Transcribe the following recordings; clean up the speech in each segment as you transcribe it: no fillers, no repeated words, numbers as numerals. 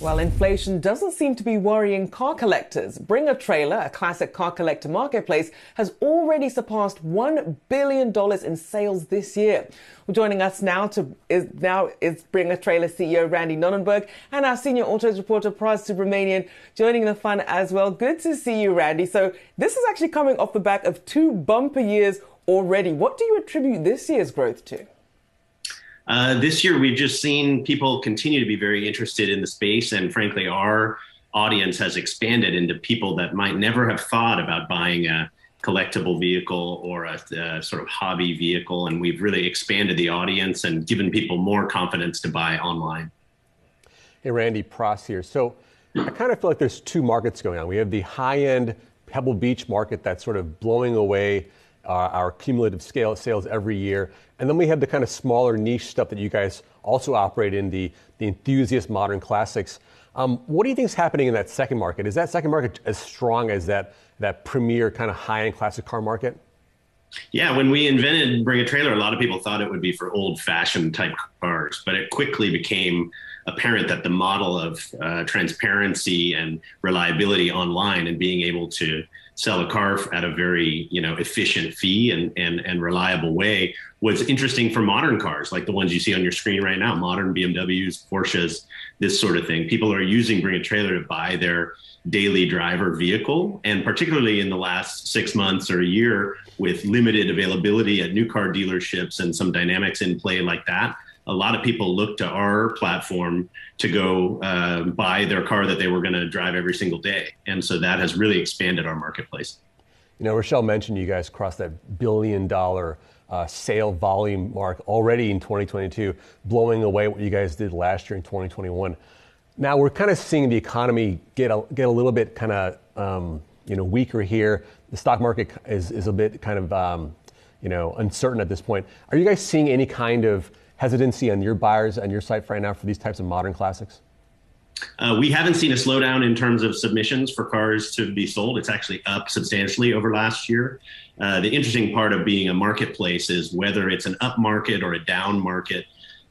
Well, inflation doesn't seem to be worrying car collectors. Bring a Trailer, a classic car collector marketplace, has already surpassed $1 billion in sales this year. Well, joining us now is Bring a Trailer CEO Randy Nonnenberg and our senior autos reporter Pras Subramanian joining the fun as well. Good to see you, Randy. So this is actually coming off the back of two bumper years already. What do you attribute this year's growth to? This year, we've just seen people continue to be very interested in the space. And frankly, our audience has expanded into people that might never have thought about buying a collectible vehicle or a sort of hobby vehicle. And we've really expanded the audience and given people more confidence to buy online. Hey, Randy, Pras here. So I kind of feel like there's two markets going on. We have the high-end Pebble Beach market that's sort of blowing away our cumulative scale sales every year. And then we have the kind of smaller niche stuff that you guys also operate in, the enthusiast modern classics. What do you think is happening in that second market? Is that second market as strong as that premier kind of high-end classic car market? Yeah, when we invented Bring a Trailer, a lot of people thought it would be for old-fashioned type cars, but it quickly became apparent that the model of transparency and reliability online and being able to sell a car at a very efficient fee and reliable way was interesting for modern cars like the ones you see on your screen right now, modern BMWs, Porsches, this sort of thing. People are using Bring a Trailer to buy their daily driver vehicle. And particularly in the last 6 months or a year with limited availability at new car dealerships and some dynamics in play like that, a lot of people look to our platform to go buy their car that they were going to drive every single day. And so that has really expanded our marketplace. Rachelle mentioned you guys crossed that $1 billion sale volume mark already in 2022, blowing away what you guys did last year in 2021. Now we're kind of seeing the economy get a little bit kind of weaker here. The stock market is a bit kind of uncertain at this point. Are you guys seeing any kind of hesitancy on your buyers on your site right now for these types of modern classics? We haven't seen a slowdown in terms of submissions for cars to be sold. It's actually up substantially over last year. The interesting part of being a marketplace is whether it's an up market or a down market,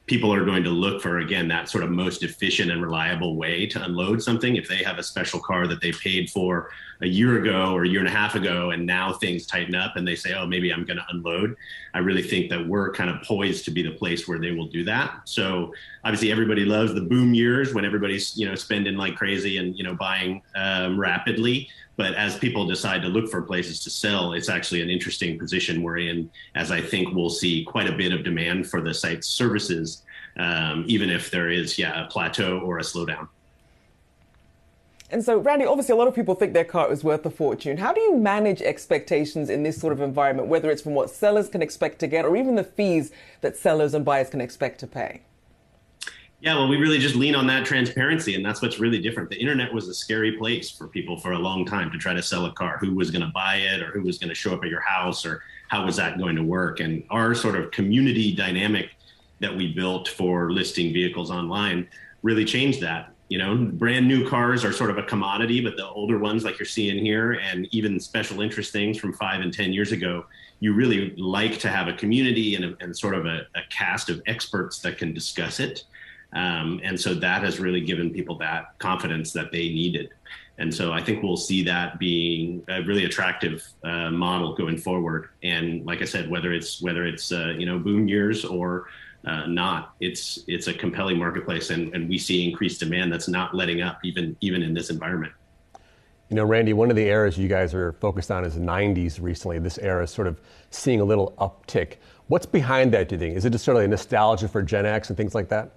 people are going to look for, again, that sort of most efficient and reliable way to unload something. If they have a special car that they paid for a year ago or a year and a half ago, and now things tighten up and they say, oh, maybe I'm going to unload. I really think that we're kind of poised to be the place where they will do that. So obviously everybody loves the boom years when everybody's, spending like crazy and, buying rapidly. But as people decide to look for places to sell, it's actually an interesting position we're in, as I think we'll see quite a bit of demand for the site's services, even if there is, a plateau or a slowdown. And so, Randy, obviously a lot of people think their car is worth a fortune. How do you manage expectations in this sort of environment, whether it's from what sellers can expect to get or even the fees that sellers and buyers can expect to pay? Yeah, well, we really just lean on that transparency, and that's what's really different. The internet was a scary place for people for a long time to try to sell a car. Who was going to buy it, or who was going to show up at your house, or how was that going to work? And our sort of community dynamic that we built for listing vehicles online really changed that. Brand new cars are sort of a commodity, but the older ones like you're seeing here, and even special interest things from 5 and 10 years ago, you really like to have a community and sort of a cast of experts that can discuss it. And so that has really given people that confidence that they needed. And so I think we'll see that being a really attractive model going forward. And like I said, whether it's boom years or not, it's a compelling marketplace, and we see increased demand that's not letting up even in this environment. Randy, one of the eras you guys are focused on is the 90s recently. This era is sort of seeing a little uptick. What's behind that, do you think? Is it just sort of a nostalgia for Gen X and things like that?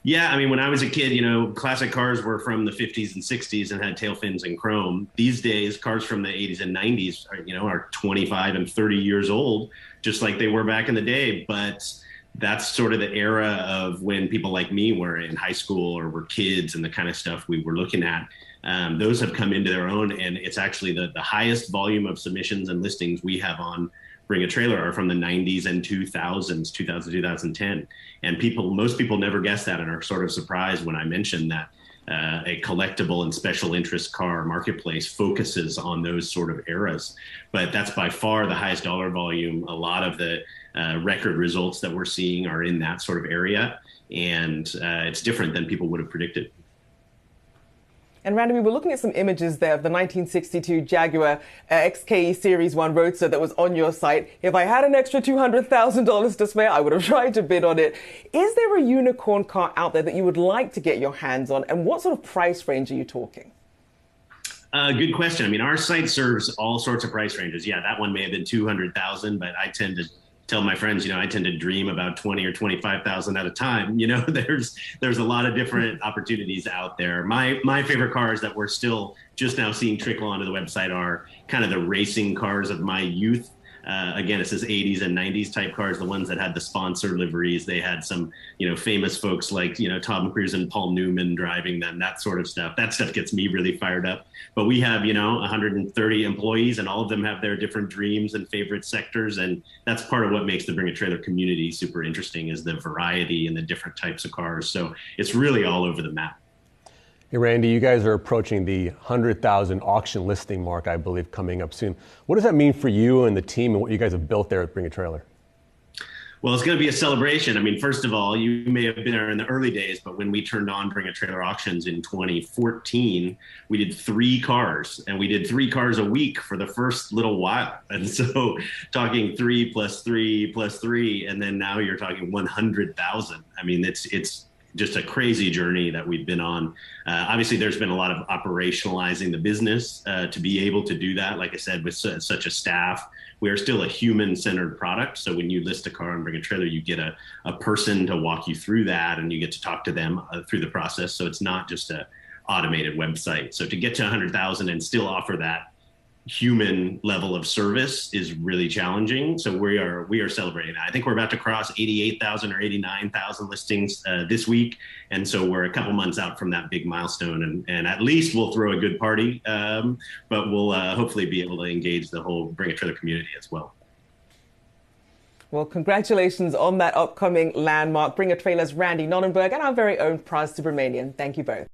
Yeah, I mean, when I was a kid, classic cars were from the 50s and 60s and had tail fins and chrome. These days, cars from the 80s and 90s are 25 and 30 years old, just like they were back in the day. But that's sort of the era of when people like me were in high school or were kids, and the kind of stuff we were looking at. Those have come into their own, and it's actually the highest volume of submissions and listings we have on Bring a Trailer are from the 90s and 2000s, 2010. And most people never guess that and are sort of surprised when I mention that a collectible and special interest car marketplace focuses on those sort of eras. But that's by far the highest dollar volume. A lot of the record results that we're seeing are in that sort of area. And it's different than people would have predicted. And Randy, we were looking at some images there of the 1962 Jaguar XK Series 1 Roadster that was on your site. If I had an extra $200,000 to spare, I would have tried to bid on it. Is there a unicorn car out there that you would like to get your hands on? And what sort of price range are you talking? Good question. I mean, our site serves all sorts of price ranges. Yeah, that one may have been 200,000, but I tend to tell my friends, I tend to dream about 20 or 25,000 at a time. There's a lot of different opportunities out there. My favorite cars that we're still just now seeing trickle onto the website are kind of the racing cars of my youth. Again, it says 80s and 90s type cars, the ones that had the sponsor liveries. They had some, famous folks like, Tom Cruise and Paul Newman driving them, that sort of stuff. That stuff gets me really fired up. But we have, 130 employees, and all of them have their different dreams and favorite sectors. And that's part of what makes the Bring a Trailer community super interesting, is the variety and the different types of cars. So it's really all over the map. Hey, Randy, you guys are approaching the 100,000 auction listing mark, I believe, coming up soon. What does that mean for you and the team and what you guys have built there at Bring a Trailer? Well, it's going to be a celebration. I mean, first of all, you may have been there in the early days, but when we turned on Bring a Trailer auctions in 2014, we did 3 cars, and we did 3 cars a week for the first little while. And so talking 3 plus 3 plus 3, and then now you're talking 100,000. I mean, it's just a crazy journey that we've been on. Obviously, there's been a lot of operationalizing the business to be able to do that. Like I said, with such a staff, we are still a human-centered product. So when you list a car and Bring a Trailer, you get a person to walk you through that, and you get to talk to them through the process. So it's not just an automated website. So to get to 100,000 and still offer that human level of service is really challenging. So we are celebrating that. I think we're about to cross 88,000 or 89,000 listings this week. And so we're a couple months out from that big milestone, and at least we'll throw a good party, but we'll hopefully be able to engage the whole Bring a Trailer community as well. Well, congratulations on that upcoming landmark. Bring a Trailer's Randy Nonnenberg and our very own Pras Subramanian. Thank you both.